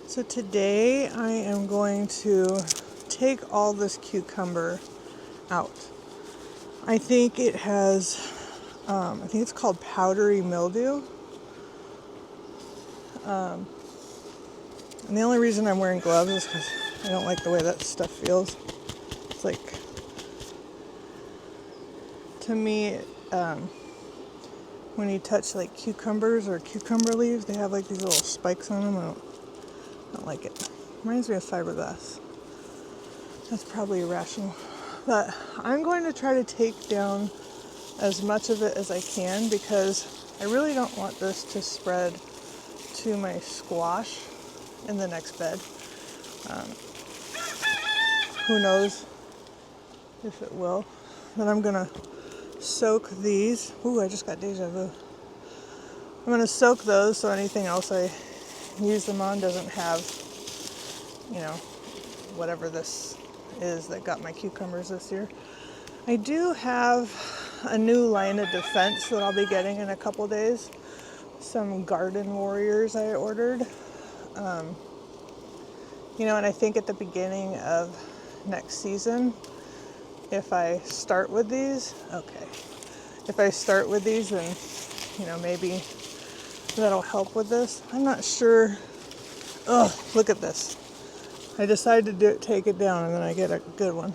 So today I am going to take all this cucumber out. I think it has, I think it's called powdery mildew. And the only reason I'm wearing gloves is because I don't like the way that stuff feels. It's like, to me, when you touch like cucumbers or cucumber leaves, they have like these little spikes on them. I don't like it. Reminds me of fiberglass. That's probably irrational. But I'm going to try to take down as much of it as I can because I really don't want this to spread to my squash in the next bed. Who knows if it will. Then I'm gonna soak these. Ooh, I just got deja vu. I'm gonna soak those so anything else I use them on doesn't have, you know, whatever this is that got my cucumbers this year. I do have a new line of defense that I'll be getting in a couple days. Some garden warriors I ordered. And I think at the beginning of next season, if I start with these, then, maybe that'll help with this. I'm not sure. Oh, look at this. I decided to take it down and then I get a good one.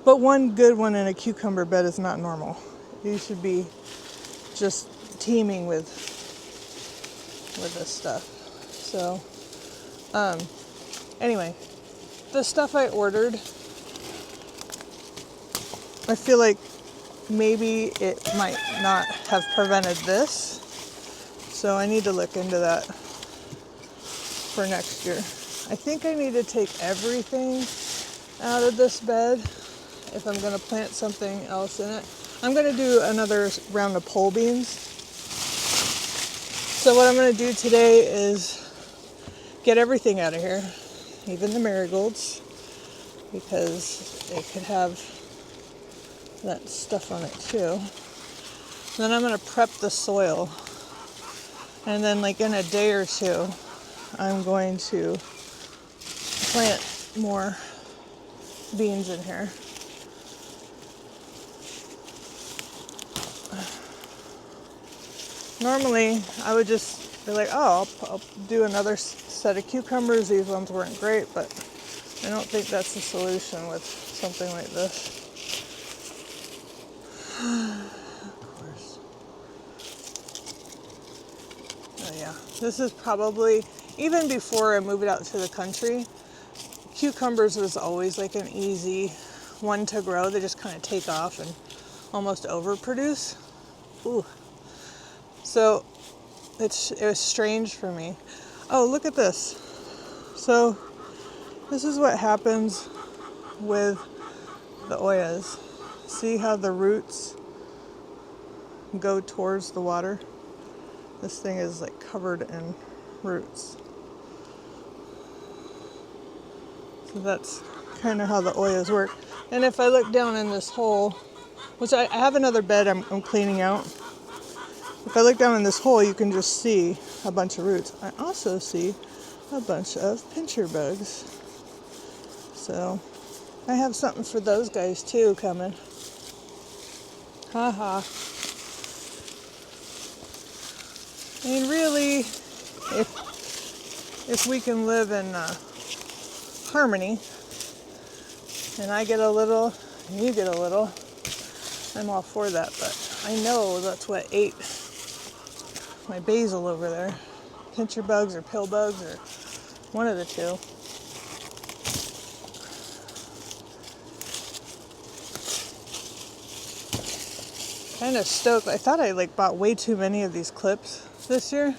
But one good one in a cucumber bed is not normal. You should be just teeming with this stuff. So, anyway, the stuff I ordered, I feel like maybe it might not have prevented this. So I need to look into that for next year. I think I need to take everything out of this bed if I'm going to plant something else in it. I'm going to do another round of pole beans. So what I'm going to do today is get everything out of here, even the marigolds, because it could have that stuff on it too. Then I'm going to prep the soil. And then like in a day or two, I'm going to plant more beans in here. Normally, I would just be like, oh, I'll do another set of cucumbers. These ones weren't great, but I don't think that's the solution with something like this. Of course. Oh yeah, this is probably, even before I moved out to the country, cucumbers was always like an easy one to grow. They just kind of take off and almost overproduce. Ooh. So it was strange for me. Oh, look at this. So this is what happens with the oyas. See how the roots go towards the water? This thing is like covered in roots. So that's kind of how the oyas work. And if I look down in this hole, which I have another bed I'm cleaning out. If I look down in this hole, you can just see a bunch of roots. I also see a bunch of pincher bugs. So I have something for those guys too coming. Haha. I mean, really, if we can live in harmony, and I get a little, and you get a little, I'm all for that. But I know that's what ate my basil over there. Pincher bugs or pill bugs or one of the two. Kind of stoked. I thought I bought way too many of these clips this year.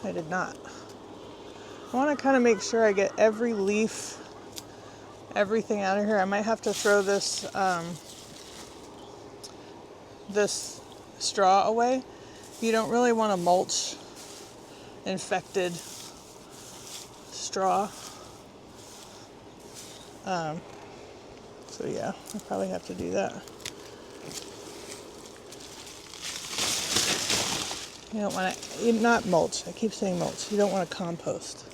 I did not. I want to kind of make sure I get every leaf, everything out of here. I might have to throw this this straw away. You don't really want to mulch infected straw. So yeah, I'll probably have to do that. You don't want to, not mulch, I keep saying mulch. You don't want to compost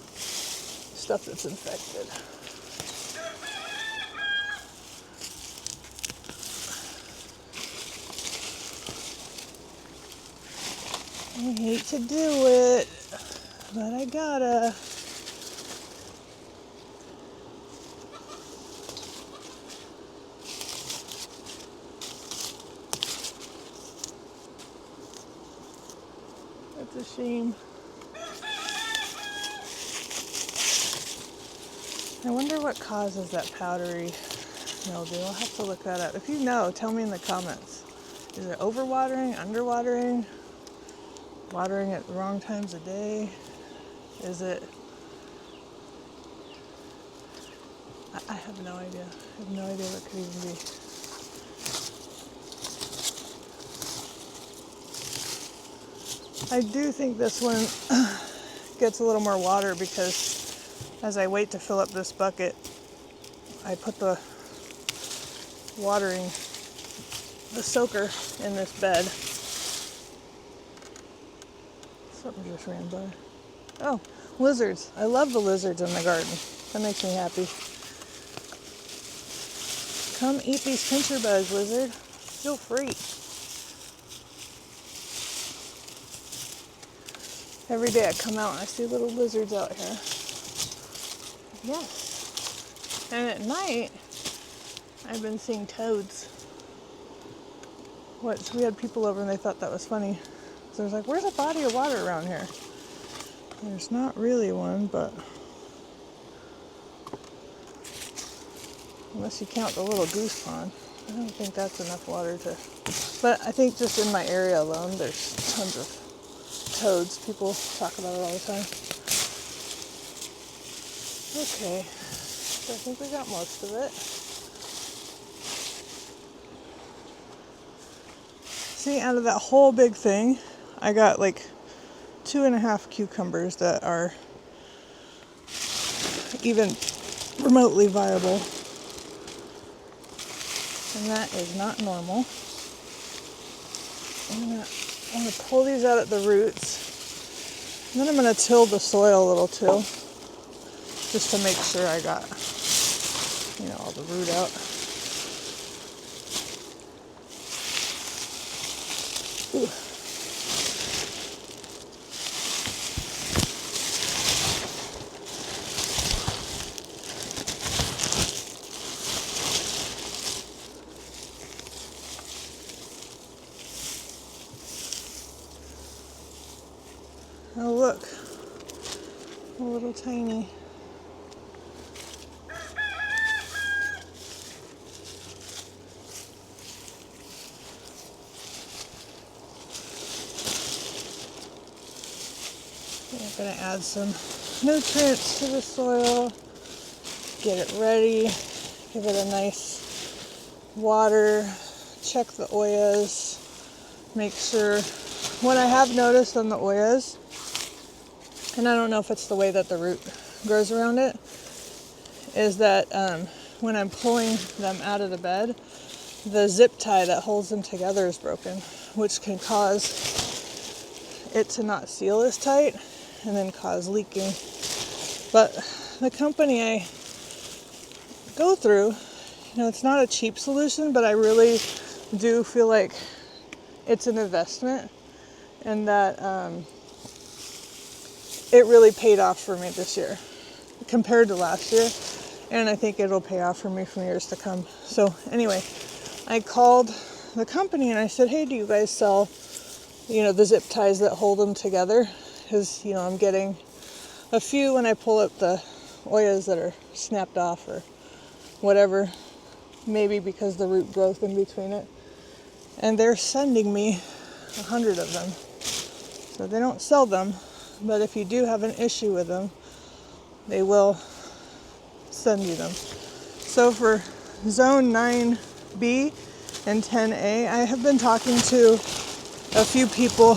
stuff that's infected. I hate to do it, but I gotta. That's a shame. I wonder what causes that powdery mildew. I'll have to look that up. If you know, tell me in the comments. Is it overwatering, underwatering, watering at the wrong times of day? Is it... I have no idea. I have no idea what could even be. I do think this one gets a little more water because as I wait to fill up this bucket, I put the watering, the soaker in this bed. Something just ran by. Oh, lizards. I love the lizards in the garden. That makes me happy. Come eat these pincher bugs, lizard. Feel free. Every day I come out and I see little lizards out here. Yes. And at night, I've been seeing toads. So we had people over and they thought that was funny. So I was like, where's a body of water around here? There's not really one, but unless you count the little goose pond, I don't think that's enough water to, but I think just in my area alone, there's tons of toads. People talk about it all the time. Okay, so I think we got most of it. See, out of that whole big thing, I got like 2.5 cucumbers that are even remotely viable. And that is not normal. I'm gonna pull these out at the roots. And then I'm gonna till the soil a little too, just to make sure I got, all the root out. Ooh. Oh look, a little tiny. I'm going to add some nutrients to the soil, get it ready, give it a nice water, check the oyas, make sure. What I have noticed on the oyas, and I don't know if it's the way that the root grows around it, is that when I'm pulling them out of the bed, the zip tie that holds them together is broken, which can cause it to not seal as tight and then cause leaking. But the company I go through, it's not a cheap solution, but I really do feel like it's an investment, and that it really paid off for me this year compared to last year, and I think it'll pay off for me for years to come. So anyway, I called the company and I said, hey, do you guys sell, the zip ties that hold them together? Because, I'm getting a few when I pull up the oyas that are snapped off or whatever, maybe because the root growth in between it. And they're sending me 100 of them. So they don't sell them, but if you do have an issue with them, they will send you them. So for zone 9B and 10A, I have been talking to a few people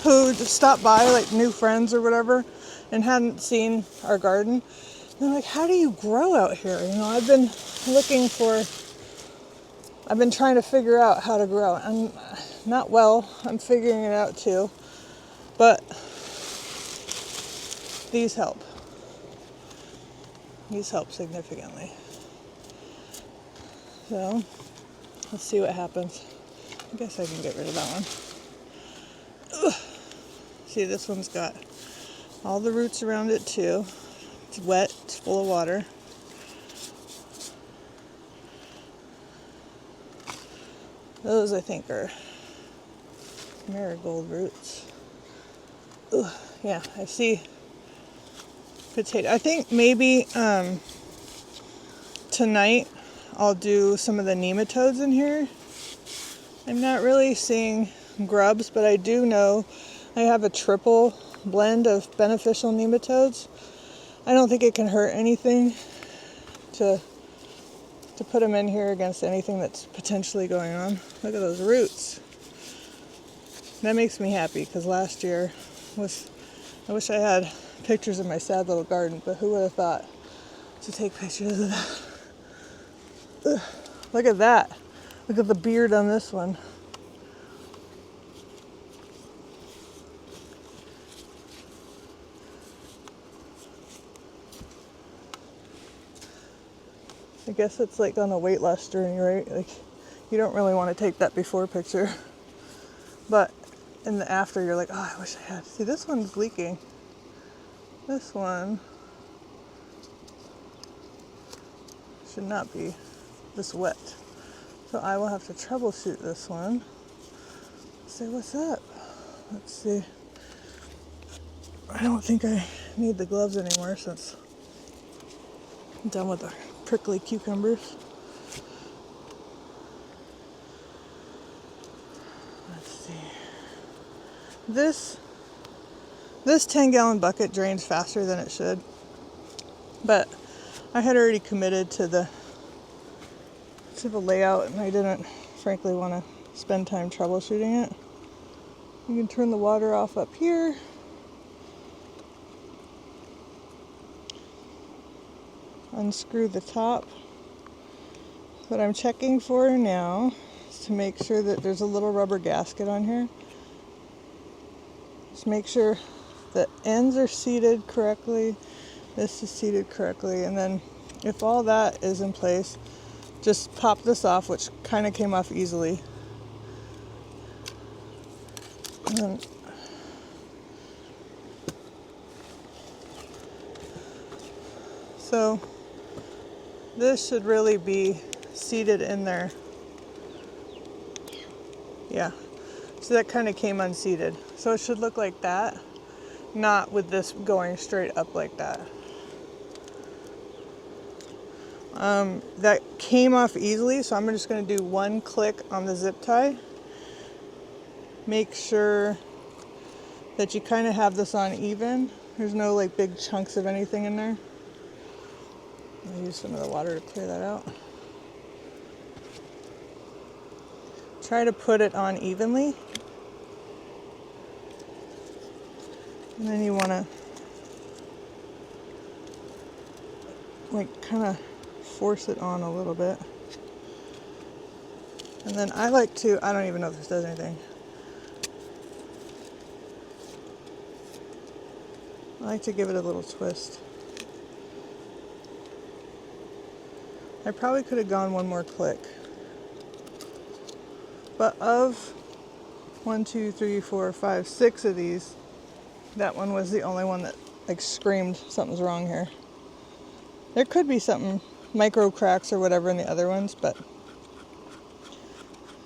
who stopped by, like new friends or whatever, and hadn't seen our garden. And they're like, how do you grow out here? I've been trying to figure out how to grow. I'm not well. I'm figuring it out too. But these help. These help significantly. So let's see what happens. I guess I can get rid of that one. Ugh. See, this one's got all the roots around it too. It's wet, it's full of water. Those I think are marigold roots. Ugh. Yeah, I see potato. I think maybe tonight I'll do some of the nematodes in here. I'm not really seeing grubs, but I do know I have a triple blend of beneficial nematodes. I don't think it can hurt anything to put them in here against anything that's potentially going on. Look at those roots. That makes me happy because last year I wish I had pictures of my sad little garden, but who would have thought to take pictures of that? Ugh. Look at that. Look at the beard on this one. I guess it's like on a weight loss journey, right? Like, you don't really want to take that before picture. But in the after, you're like, oh, I wish I had. See, this one's leaking. This one should not be this wet. So I will have to troubleshoot this one. Say, what's up? Let's see. I don't think I need the gloves anymore since I'm done with the prickly cucumbers. Let's see. This 10-gallon bucket drains faster than it should. But I had already committed to the layout, and I didn't frankly want to spend time troubleshooting it. You can turn the water off up here. Unscrew the top. What I'm checking for now is to make sure that there's a little rubber gasket on here. Just make sure the ends are seated correctly, this is seated correctly, and then if all that is in place, just pop this off, which kind of came off easily. And then so this should really be seated in there. Yeah, so that kind of came unseated. So it should look like that, not with this going straight up like that. That came off easily, so I'm just going to do one click on the zip tie. Make sure that you kind of have this on even. There's no like big chunks of anything in there. I'll use some of the water to clear that out. Try to put it on evenly. And then you want to like kind of force it on a little bit. And then I like to, I don't even know if this does anything. I like to give it a little twist. I probably could have gone one more click. But of 1, 2, 3, 4, 5, 6 of these, that one was the only one that like screamed something's wrong here. There could be something, micro cracks or whatever in the other ones, but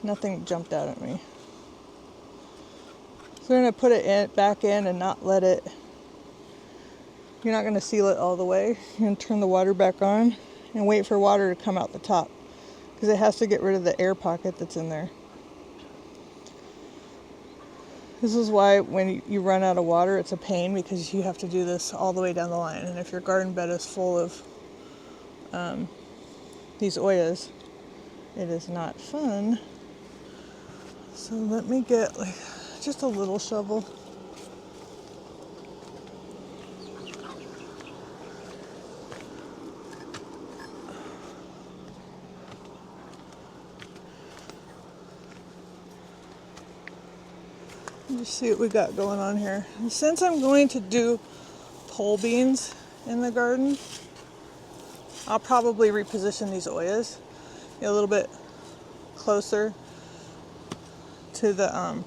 nothing jumped out at me. So we're going to put it back in and not let it, you're not going to seal it all the way. You're going to turn the water back on and wait for water to come out the top, because it has to get rid of the air pocket that's in there. This is why when you run out of water, it's a pain, because you have to do this all the way down the line. And if your garden bed is full of these oyas, it is not fun. So let me get like just a little shovel. Let's see what we got going on here. And since I'm going to do pole beans in the garden, I'll probably reposition these oyas a little bit closer to the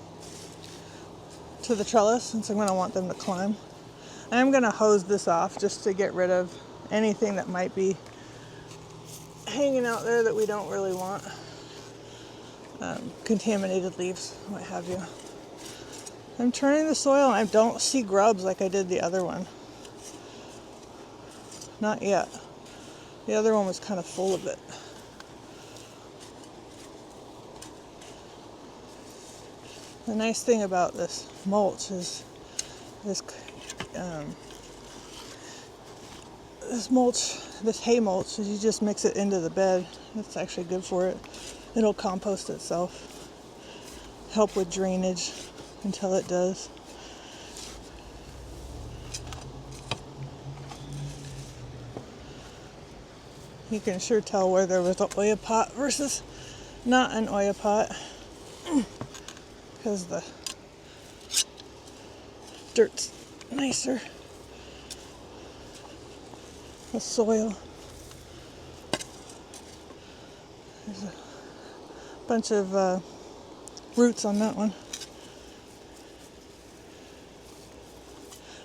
trellis, since I'm going to want them to climb. I'm going to hose this off just to get rid of anything that might be hanging out there that we don't really want. Contaminated leaves, what have you. I'm turning the soil and I don't see grubs like I did the other one. Not yet. The other one was kind of full of it. The nice thing about this mulch is this hay mulch, is you just mix it into the bed. That's actually good for it. It'll compost itself. Help with drainage until it does. You can sure tell where there was an Oya pot versus not an Oya pot, because the dirt's nicer. The soil. There's a bunch of roots on that one.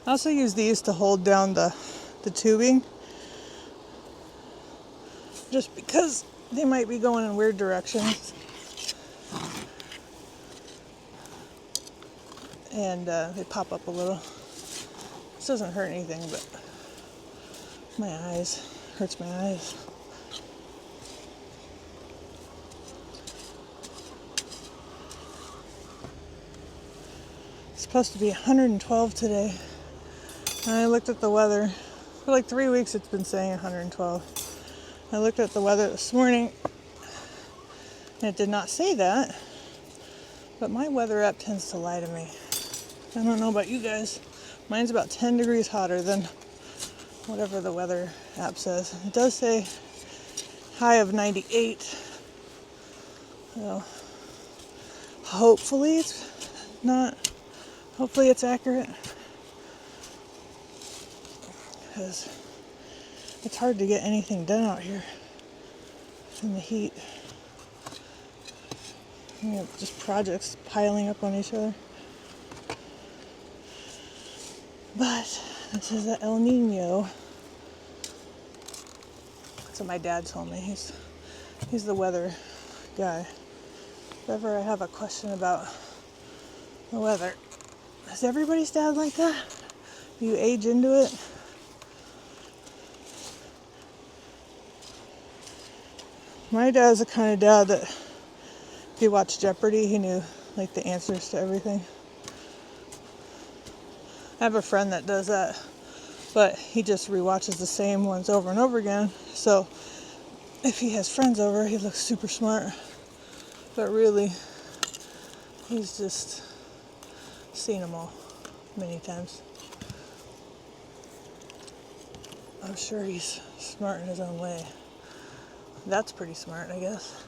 I also use these to hold down the tubing, just because they might be going in weird directions. And they pop up a little. This doesn't hurt anything, but my eyes, hurts my eyes. It's supposed to be 112 today. And I looked at the weather. For like 3 weeks it's been saying 112. I looked at the weather this morning and it did not say that. But my weather app tends to lie to me. I don't know about you guys. Mine's about 10 degrees hotter than whatever the weather app says. It does say high of 98. So hopefully it's not. Hopefully it's accurate. Because it's hard to get anything done out here in the heat. You know, just projects piling up on each other. But this is the El Nino. That's what my dad told me. He's the weather guy. If ever I have a question about the weather, is everybody's dad like that? Do you age into it? My dad's the kind of dad that if he watched Jeopardy, he knew like the answers to everything. I have a friend that does that, but he just rewatches the same ones over and over again. So if he has friends over, he looks super smart. But really, he's just seen them all many times. I'm sure he's smart in his own way. That's pretty smart, I guess.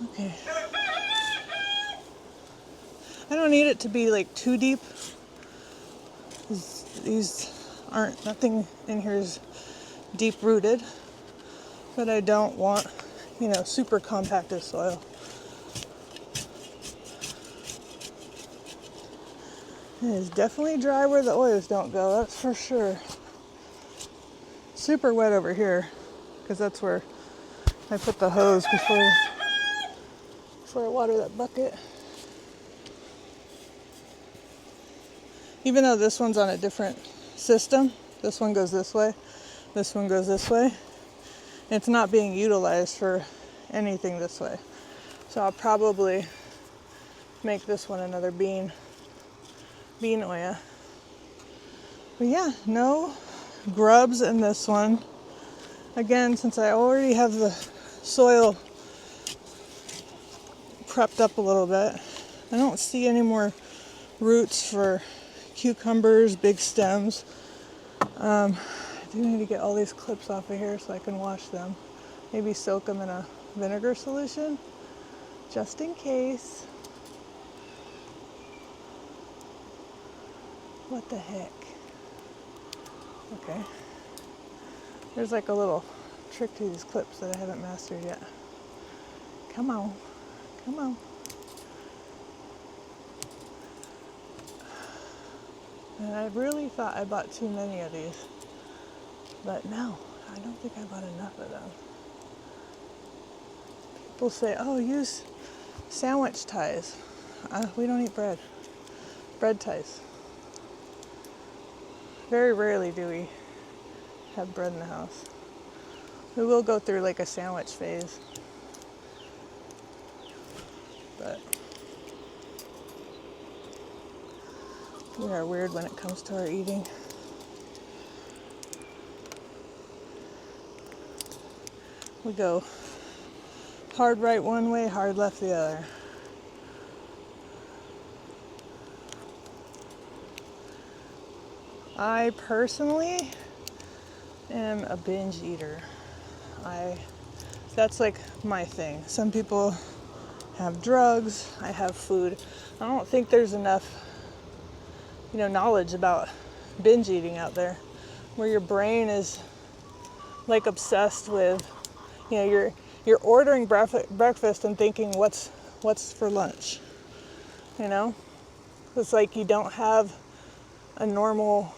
Okay. I don't need it to be like too deep. These aren't, nothing in here is deep rooted, but I don't want, super compacted soil. It is definitely dry where the Oyas don't go, that's for sure. Super wet over here, because that's where I put the hose before I water that bucket. Even though this one's on a different system, this one goes this way, this one goes this way, it's not being utilized for anything this way. So I'll probably make this one another bean Oya. But yeah, no grubs in this one. Again, since I already have the soil prepped up a little bit, I don't see any more roots for cucumbers, big stems. I do need to get all these clips off of here so I can wash them. Maybe soak them in a vinegar solution, just in case. What the heck? Okay. There's like a little trick to these clips that I haven't mastered yet. Come on. Come on. And I really thought I bought too many of these. But no, I don't think I bought enough of them. People say, oh, use sandwich ties. We don't eat bread. Bread ties. Very rarely do we have bread in the house. We will go through like a sandwich phase. But we are weird when it comes to our eating. We go hard right one way, hard left the other. I personally am a binge eater. That's like my thing. Some people have drugs, I have food. I don't think there's enough, knowledge about binge eating out there, where your brain is like obsessed with, you're ordering breakfast and thinking what's for lunch. It's like you don't have a normal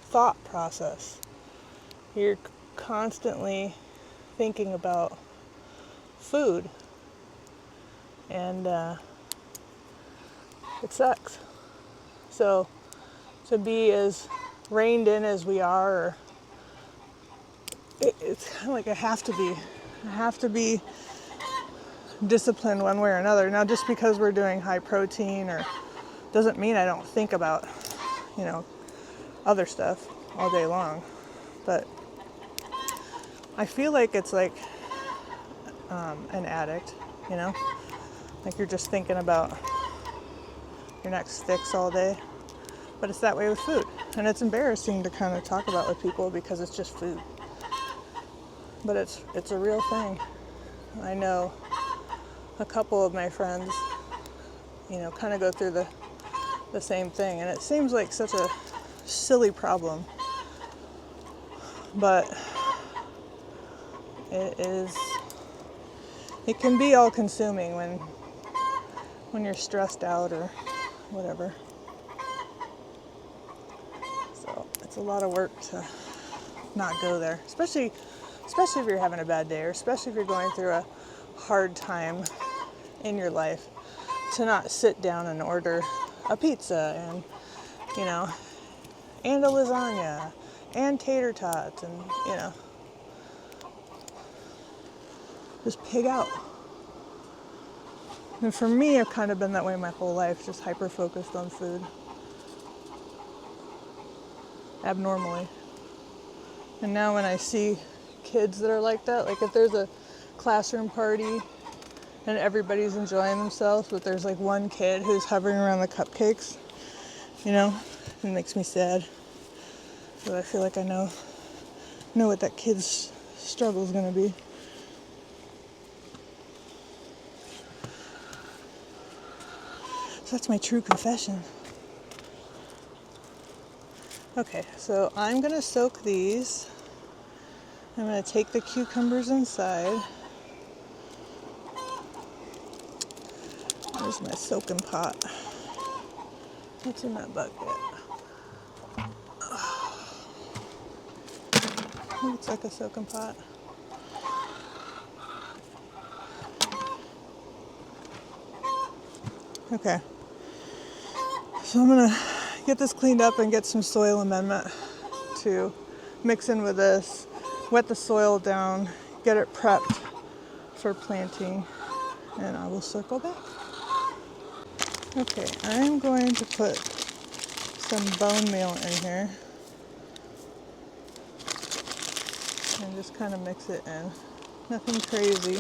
thought process. You're constantly thinking about food, and it sucks. So to be as reined in as we are, it's kind of like I have to be disciplined one way or another. Now, just because we're doing high protein or doesn't mean I don't think about, other stuff all day long. But I feel like it's like an addict, like you're just thinking about your next fix all day. But it's that way with food. And it's embarrassing to kind of talk about with people because it's just food. But it's a real thing. I know a couple of my friends, kind of go through the same thing. And it seems like such a silly problem. But it can be all consuming when you're stressed out or whatever. So it's a lot of work to not go there, especially if you're having a bad day, or especially if you're going through a hard time in your life, to not sit down and order a pizza and and a lasagna and tater tots and just pig out. And for me, I've kind of been that way my whole life, just hyper focused on food. Abnormally. And now when I see kids that are like that, like if there's a classroom party and everybody's enjoying themselves, but there's like one kid who's hovering around the cupcakes, it makes me sad. But I feel like I know what that kid's struggle is going to be. So that's my true confession. Okay, so I'm going to soak these. I'm going to take the cucumbers inside. There's my soaking pot. What's in that bucket? Looks like a soaking pot. Okay. So I'm going to get this cleaned up and get some soil amendment to mix in with this, wet the soil down, get it prepped for planting, and I will circle back. Okay, I'm going to put some bone meal in here and just kind of mix it in. Nothing crazy.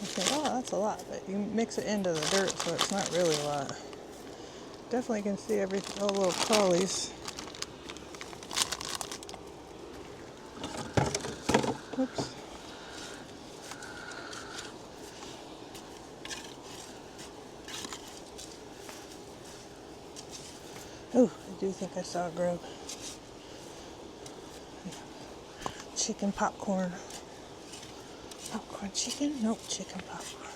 Okay, oh, that's a lot, but you mix it into the dirt, so it's not really a lot. Definitely can see all the little crawlies. Oops. do think I saw a grub. Chicken popcorn. Popcorn chicken? Nope, chicken popcorn.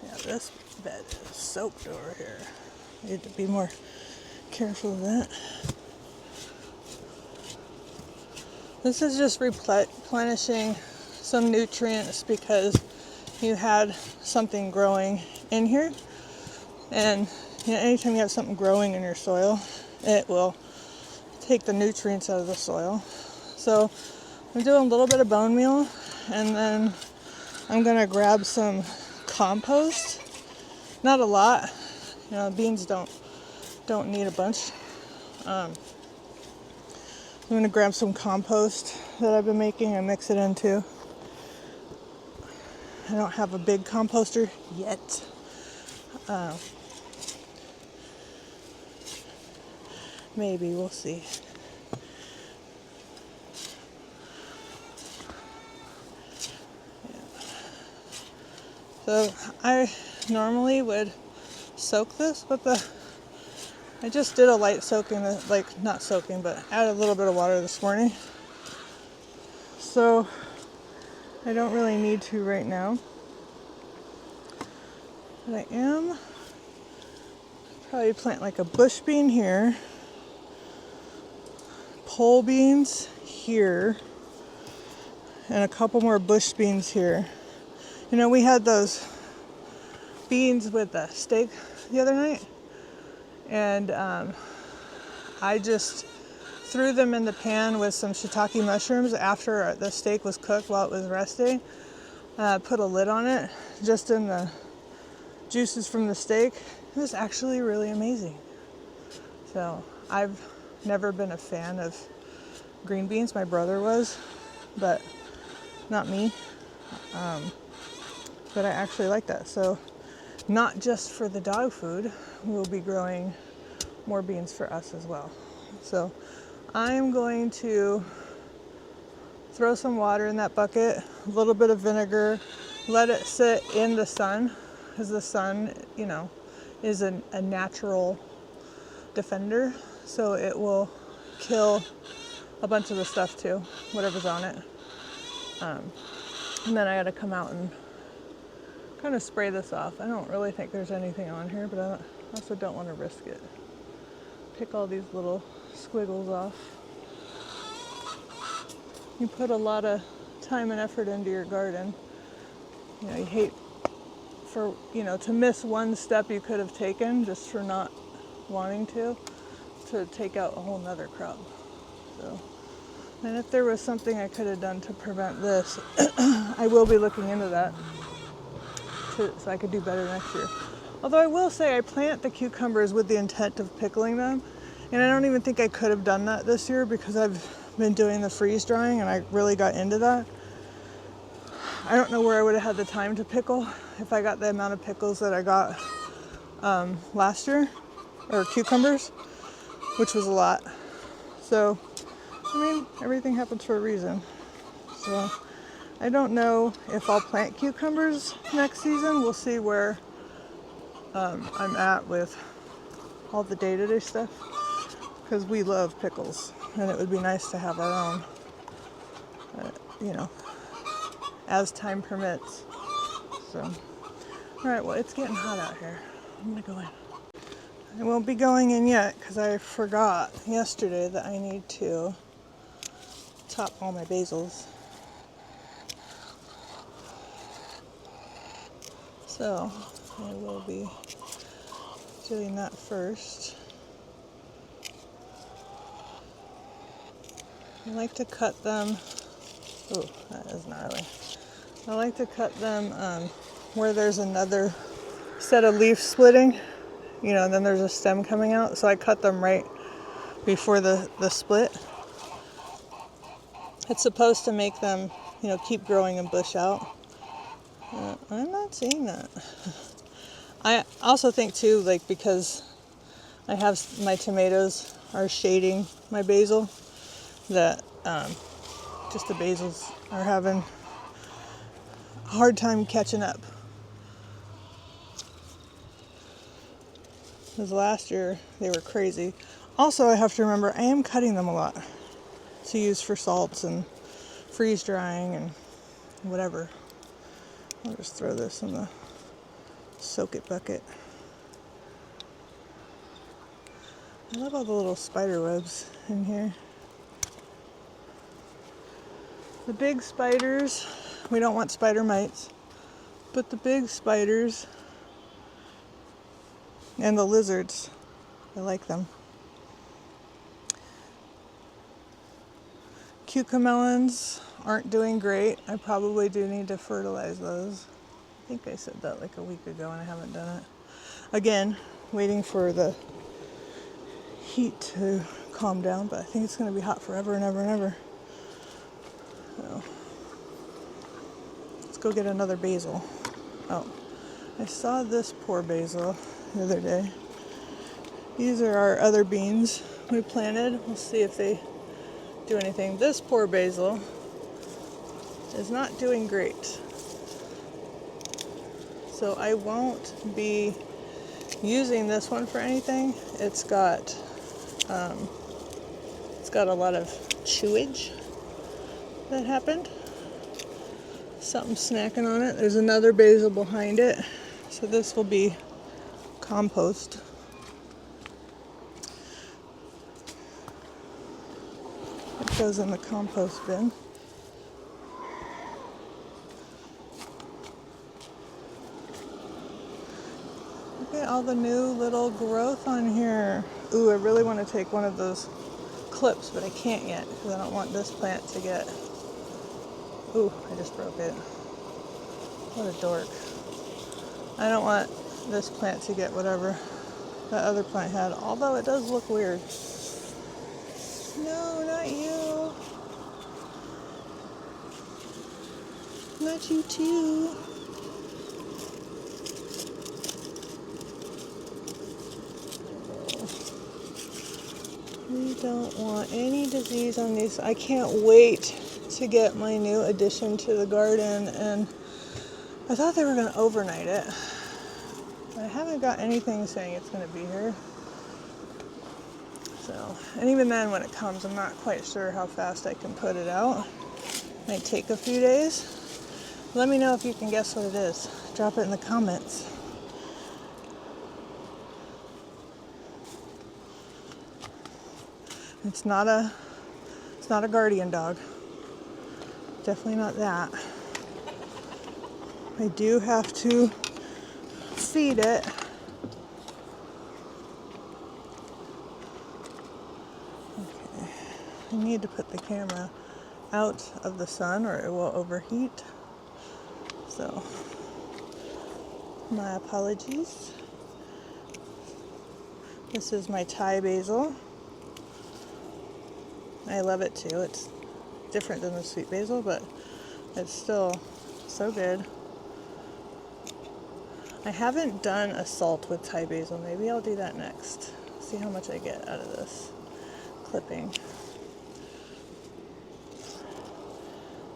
Yeah, this bed is soaked over here. Need to be more careful of that. This is just replenishing some nutrients because you had something growing in here. And you know, anytime you have something growing in your soil, it will take the nutrients out of the soil. So I'm doing a little bit of bone meal, and then I'm gonna grab some compost. Not a lot. You know, beans don't need a bunch. I'm going to grab some compost that I've been making and mix it into. I don't have a big composter yet. Maybe, we'll see. Yeah. So I normally would soak this, but I just did a light soaking, like not soaking, but added a little bit of water this morning. So I don't really need to right now. But I am probably plant like a bush bean here, pole beans here, and a couple more bush beans here. You know, we had those beans with the steak the other night, and I just threw them in the pan with some shiitake mushrooms after the steak was cooked while it was resting. Put a lid on it, just in the juices from the steak. It was actually really amazing. So I've never been a fan of green beans. My brother was, but not me. But I actually like that. So not just for the dog food, we'll be growing more beans for us as well. So I'm going to throw some water in that bucket, a little bit of vinegar, let it sit in the sun, because the sun, you know, is a natural defender, so it will kill a bunch of the stuff too, whatever's on it. And then I gotta come out and kind of spray this off. I don't really think there's anything on here, but I also don't want to risk it. Pick all these little squiggles off. You put a lot of time and effort into your garden. You know, you hate for, you know, to miss one step you could have taken just for not wanting to take out a whole nother crop. So, and if there was something I could have done to prevent this, I will be looking into that so I could do better next year. Although I will say I plant the cucumbers with the intent of pickling them, and I don't even think I could have done that this year because I've been doing the freeze drying and I really got into that. I don't know where I would have had the time to pickle if I got the amount of pickles that I got last year, or cucumbers, which was a lot. So, I mean, everything happens for a reason. So, I don't know if I'll plant cucumbers next season. We'll see where I'm at with all the day-to-day stuff, because we love pickles and it would be nice to have our own, you know, as time permits. So, all right, well, it's getting hot out here. I'm gonna go in. I won't be going in yet because I forgot yesterday that I need to top all my basils. So I will be doing that first. I like to cut them. Oh, that is gnarly. I like to cut them where there's another set of leaf splitting, you know, and then there's a stem coming out. So I cut them right before the split. It's supposed to make them, you know, keep growing and bush out. I'm not seeing that. I also think too, like, because I have my tomatoes are shading my basil, that just the basils are having a hard time catching up. Because last year they were crazy. Also, I have to remember I am cutting them a lot to use for salts and freeze drying and whatever. I'll just throw this in the soak it bucket. I love all the little spider webs in here. The big spiders, we don't want spider mites, but the big spiders and the lizards, I like them. Cucamelons aren't doing great. I probably do need to fertilize those. I think I said that like a week ago and I haven't done it. Again, waiting for the heat to calm down, but I think it's going to be hot forever and ever and ever. So, let's go get another basil. Oh, I saw this poor basil the other day. These are our other beans we planted. We'll see if they do anything. This poor basil is not doing great. So I won't be using this one for anything. It's got a lot of chewage that happened. Something snacking on it. There's another basil behind it. So this will be compost. It goes in the compost bin. Look at all the new little growth on here. Ooh, I really want to take one of those clips, but I can't yet because I don't want this plant to get... Ooh, I just broke it. What a dork. I don't want this plant to get whatever that other plant had, although it does look weird. No, not you. Not you too. We don't want any disease on these. I can't wait to get my new addition to the garden, and I thought they were going to overnight it. I haven't got anything saying it's going to be here. So, and even then when it comes, I'm not quite sure how fast I can put it out. Might take a few days. Let me know if you can guess what it is. Drop it in the comments. It's not a guardian dog. Definitely not that. I do have to feed it. Okay. I need to put the camera out of the sun or it will overheat. So, my apologies. This is my Thai basil. I love it too. It's different than the sweet basil, but it's still so good. I haven't done a salt with Thai basil. Maybe I'll do that next. See how much I get out of this clipping.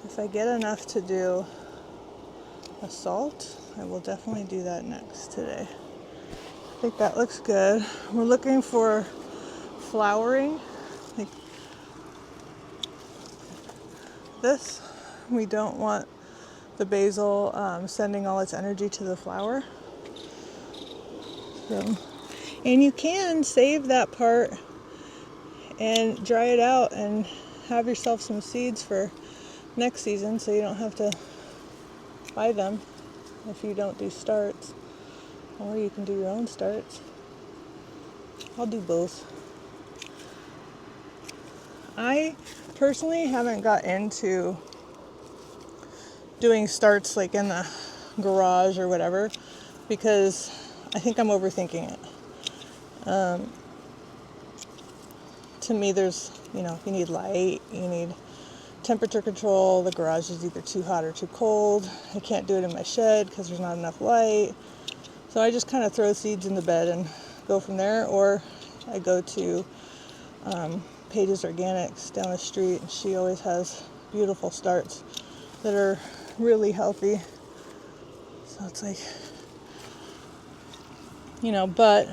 If I get enough to do a salt, I will definitely do that next today. I think that looks good. We're looking for flowering. Like this. We don't want the basil sending all its energy to the flower. So, and you can save that part and dry it out and have yourself some seeds for next season so you don't have to buy them if you don't do starts. Or you can do your own starts. I'll do both. I personally haven't got into doing starts like in the garage or whatever because I think I'm overthinking it. To me, there's, you need light, you need temperature control. The garage is either too hot or too cold. I can't do it in my shed because there's not enough light. So I just kind of throw seeds in the bed and go from there, or I go to Paige's Organics down the street, and she always has beautiful starts that are really healthy. So it's like, you know, but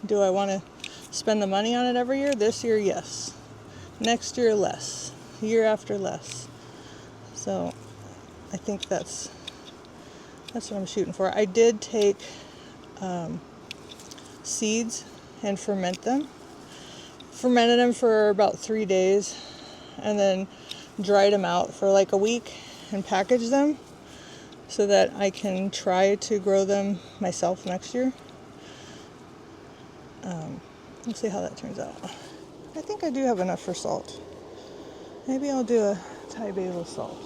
do I want to spend the money on it every year? This year, yes. Next year, less. Year after, less. So I think that's what I'm shooting for. I did take seeds and fermented them for about 3 days, and then dried them out for like a week and packaged them so that I can try to grow them myself next year. We'll see how that turns out. I think I do have enough for salt. Maybe I'll do a Thai basil salt.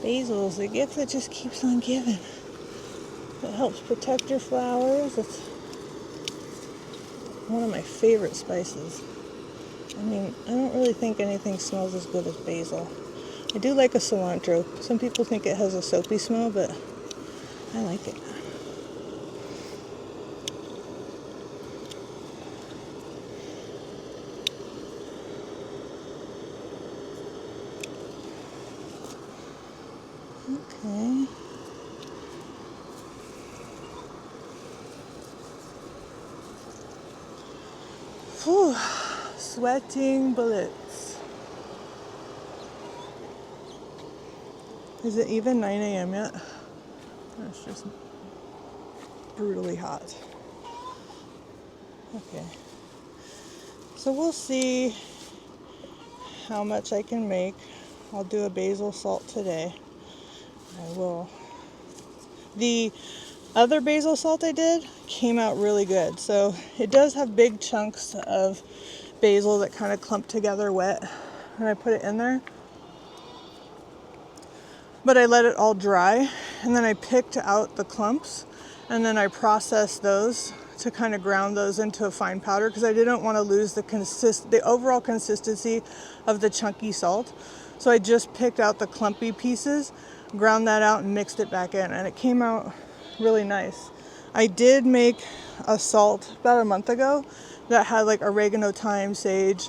Basil is a gift that just keeps on giving. It helps protect your flowers. It's one of my favorite spices. I mean, I don't really think anything smells as good as basil. I do like a cilantro. Some people think it has a soapy smell, but I like it. Okay. Whew. Sweating bullets. Is it even 9 a.m. yet? It's just brutally hot. Okay. So we'll see how much I can make. I'll do a basil salt today. I will. The other basil salt I did came out really good. So it does have big chunks of basil that kind of clump together wet, and I put it in there. But I let it all dry, and then I picked out the clumps, and then I processed those to kind of ground those into a fine powder because I didn't want to lose the overall consistency of the chunky salt. So I just picked out the clumpy pieces, ground that out, and mixed it back in, and it came out really nice. I did make a salt about a month ago that had like oregano, thyme, sage,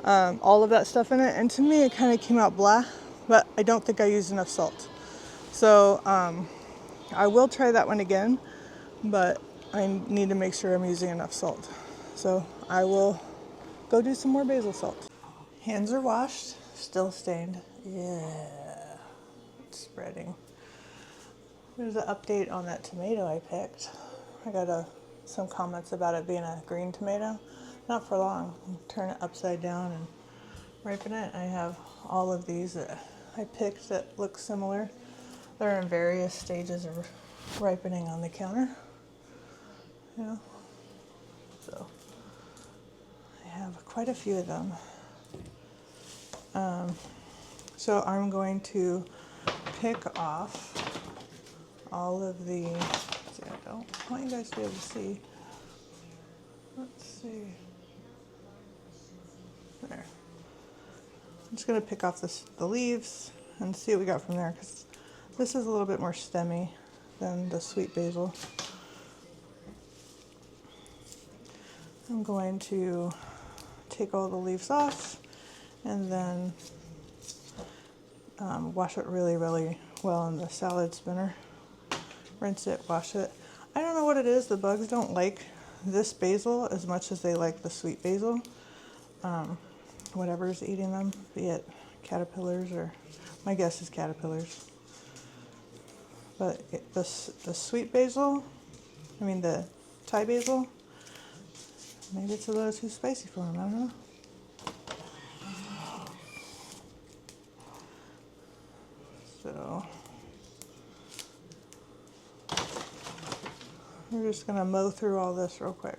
all of that stuff in it, and to me it kind of came out blah, but I don't think I used enough salt. So I will try that one again, but I need to make sure I'm using enough salt. So I will go do some more basil salt. Hands are washed, still stained. Yeah, it's spreading. There's an update on that tomato I picked. I got some comments about it being a green tomato. Not for long. Turn it upside down and ripen it. I have all of these that I picked that look similar. They're in various stages of ripening on the counter. Yeah. So I have quite a few of them. So I'm going to pick off all of the, see, I don't want you guys to be able to see. Let's see. There. I'm just going to pick off the leaves and see what we got from there, because this is a little bit more stemmy than the sweet basil. I'm going to take all the leaves off and then wash it really, really well in the salad spinner. Rinse it, wash it. I don't know what it is. The bugs don't like this basil as much as they like the sweet basil. Whatever's eating them, be it caterpillars or, my guess is caterpillars. But the sweet basil, I mean the Thai basil, maybe it's a little too spicy for them, I don't know. So we're just gonna mow through all this real quick.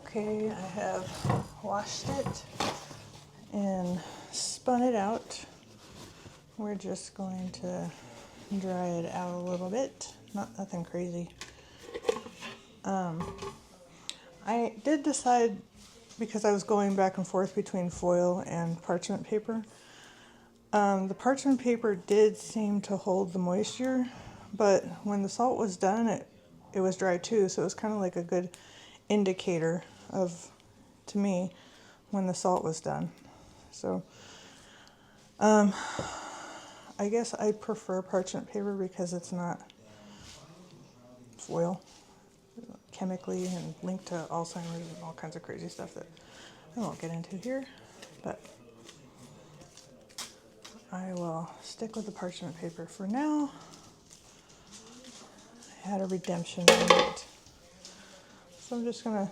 Okay, I have washed it and spun it out. We're just going to dry it out a little bit, nothing crazy. I did decide, because I was going back and forth between foil and parchment paper, the parchment paper did seem to hold the moisture, but when the salt was done, it was dry too, so it was kind of like a good indicator of, to me, when the salt was done. So I guess I prefer parchment paper because it's not foil chemically and linked to Alzheimer's and all kinds of crazy stuff that I won't get into here, but I will stick with the parchment paper for now. I had a redemption moment, so I'm just gonna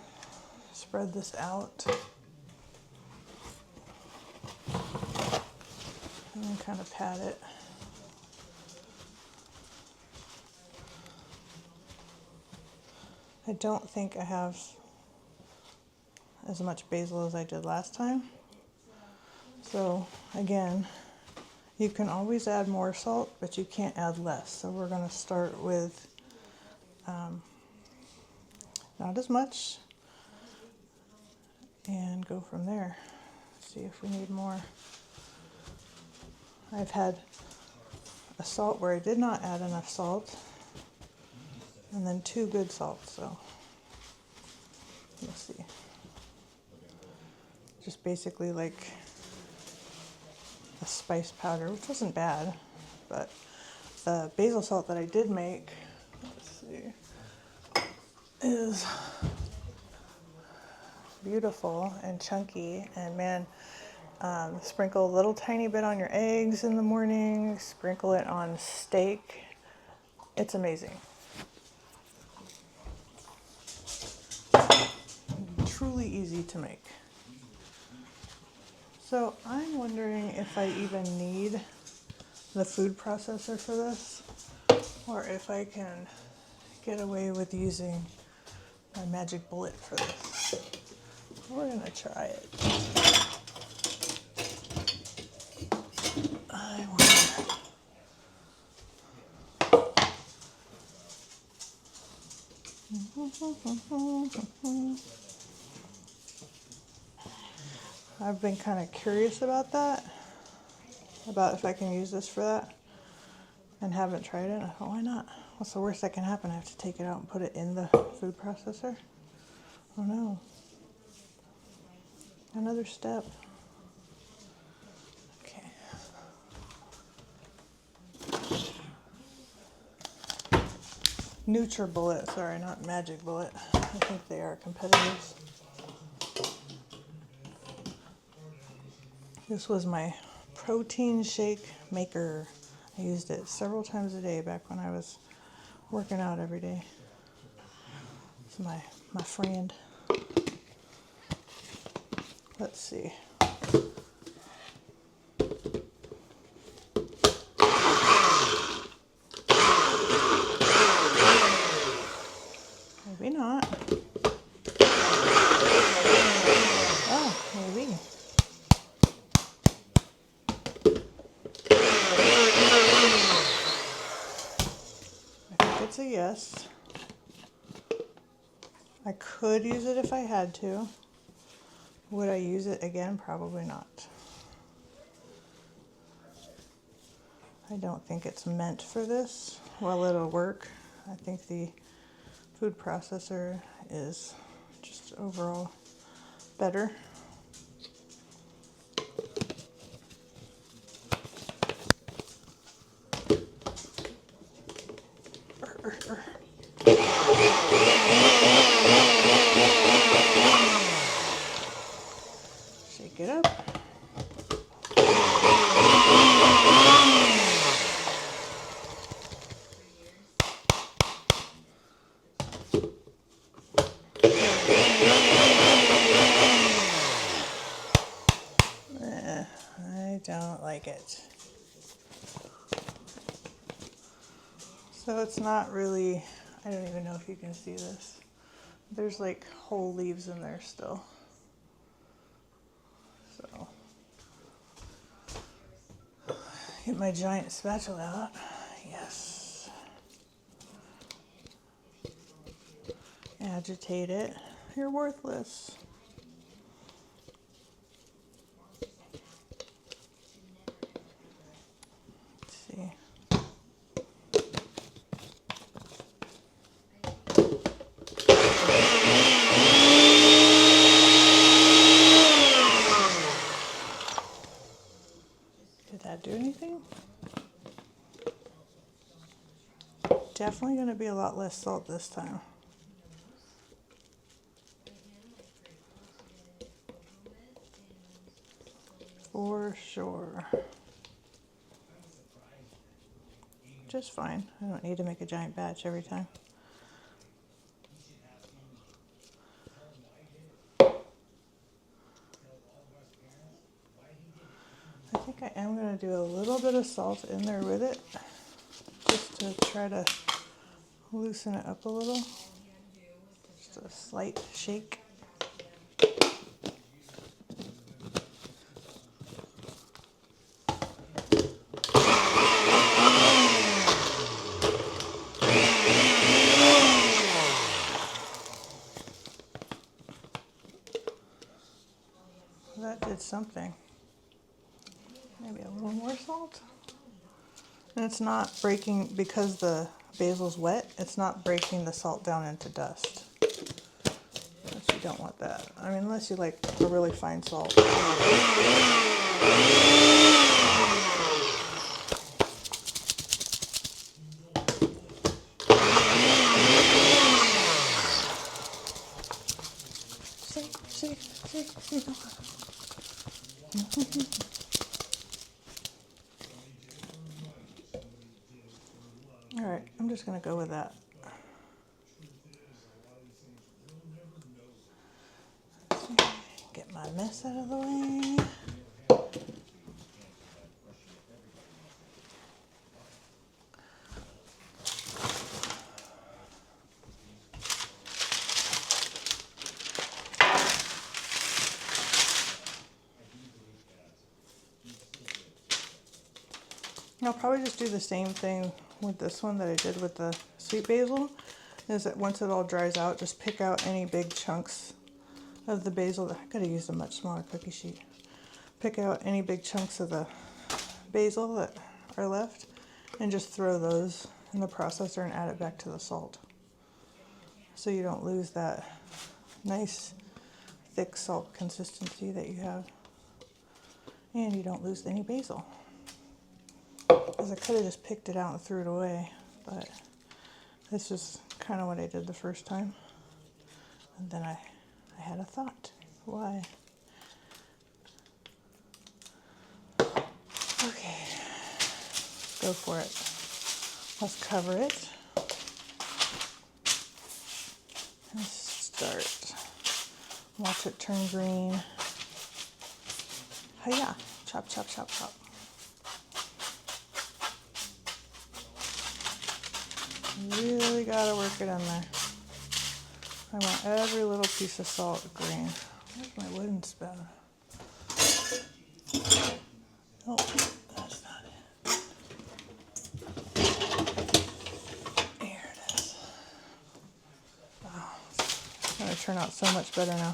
spread this out and then kind of pat it. I don't think I have as much basil as I did last time. So again, you can always add more salt, but you can't add less. So we're going to start with not as much and go from there. See if we need more. I've had a salt where I did not add enough salt, and then 2 good salts, so let's see. Just basically like a spice powder, which wasn't bad, but the basil salt that I did make, let's see, is beautiful and chunky, and man, sprinkle a little tiny bit on your eggs in the morning, sprinkle it on steak. It's amazing. Truly easy to make. So I'm wondering if I even need the food processor for this, or if I can get away with using my magic bullet for this. We're gonna try it. I wonder. I've been kind of curious about that, about if I can use this for that, and haven't tried it. I thought, why not? What's the worst that can happen? I have to take it out and put it in the food processor? Oh no. Another step. Okay. NutriBullet, sorry, not Magic Bullet. I think they are competitors. This was my protein shake maker. I used it several times a day back when I was working out every day. It's my friend. Let's see. Maybe not. Oh, maybe. I think it's a yes. I could use it if I had to. Would I use it again? Probably not. I don't think it's meant for this. Well, it'll work. I think the food processor is just overall better. Shake it up. I don't like it. So it's not really, I don't even know if you can see this. There's like whole leaves in there still. So, get my giant spatula out. Yes. Agitate it. You're worthless. Let's see. Did that do anything? Definitely going to be a lot less salt this time. For sure. Just fine. I don't need to make a giant batch every time. I think I am going to do a little bit of salt in there with it, just to try to loosen it up a little. Just a slight shake. That did something. Maybe a little more salt. And it's not breaking, because the basil's wet, it's not breaking the salt down into dust. But you don't want that. I mean, unless you like a really fine salt. See. All right, I'm just going to go with that. Get my mess out of the way. I'll probably just do the same thing with this one that I did with the sweet basil, is that once it all dries out, just pick out any big chunks of the basil. I could have used a much smaller cookie sheet. Pick out any big chunks of the basil that are left and just throw those in the processor and add it back to the salt. So you don't lose that nice thick salt consistency that you have. And you don't lose any basil. Because I could have just picked it out and threw it away, but this is kind of what I did the first time. And then I had a thought. Why? Okay, go for it. Let's cover it. And start. Watch it turn green. Hiya! Chop, chop, chop, chop. Really gotta work it in there. I want every little piece of salt green. Where's my wooden spoon? Oh, that's not it. Here it is. Oh, it's gonna turn out so much better now.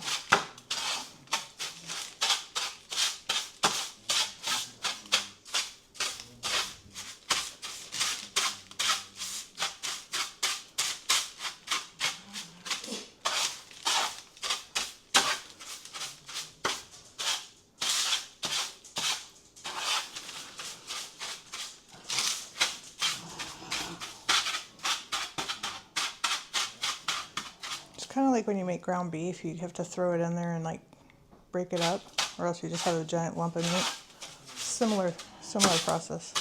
Kind of like when you make ground beef, you have to throw it in there and like break it up, or else you just have a giant lump of meat. Similar process.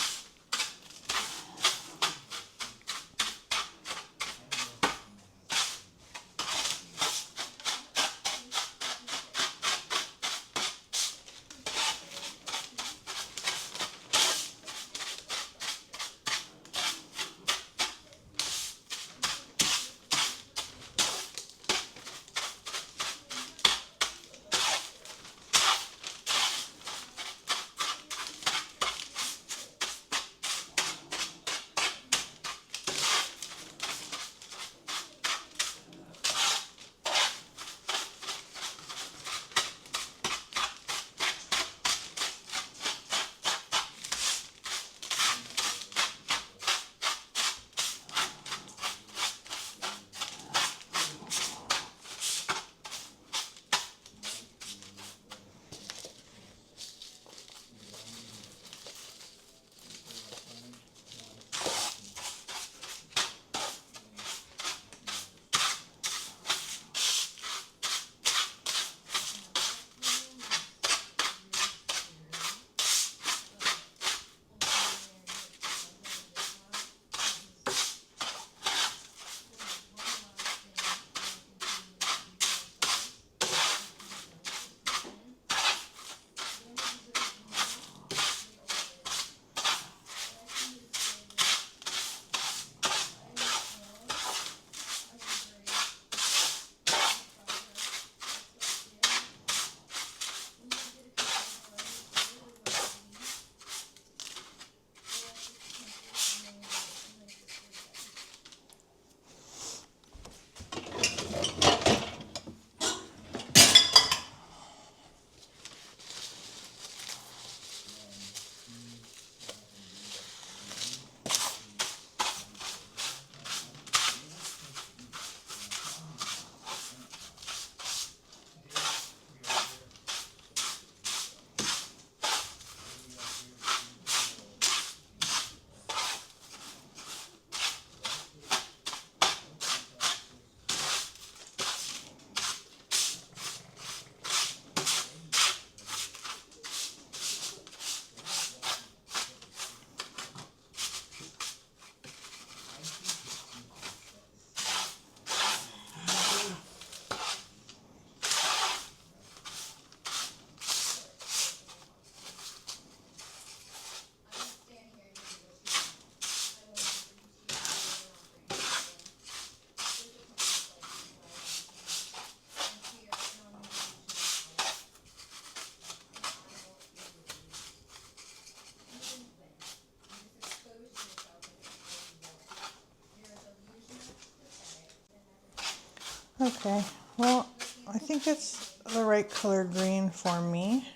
Okay, well, I think it's the right color green for me.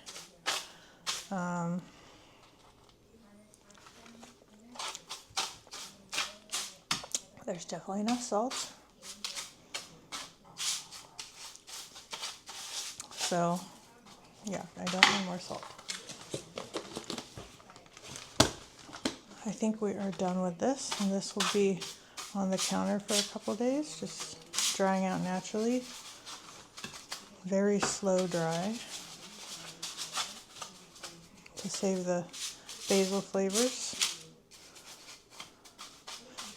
There's definitely enough salt. So, yeah, I don't need more salt. I think we are done with this, and this will be on the counter for a couple days, just drying out naturally. Very slow dry to save the basil flavors.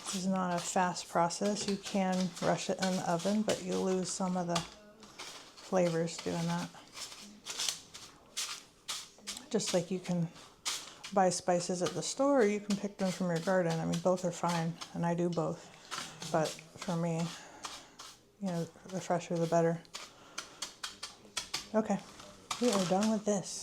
This is not a fast process. You can rush it in the oven, but you lose some of the flavors doing that. Just like you can buy spices at the store, or you can pick them from your garden. I mean, both are fine, and I do both. But for me, you know, the fresher the better. Okay, we are done with this.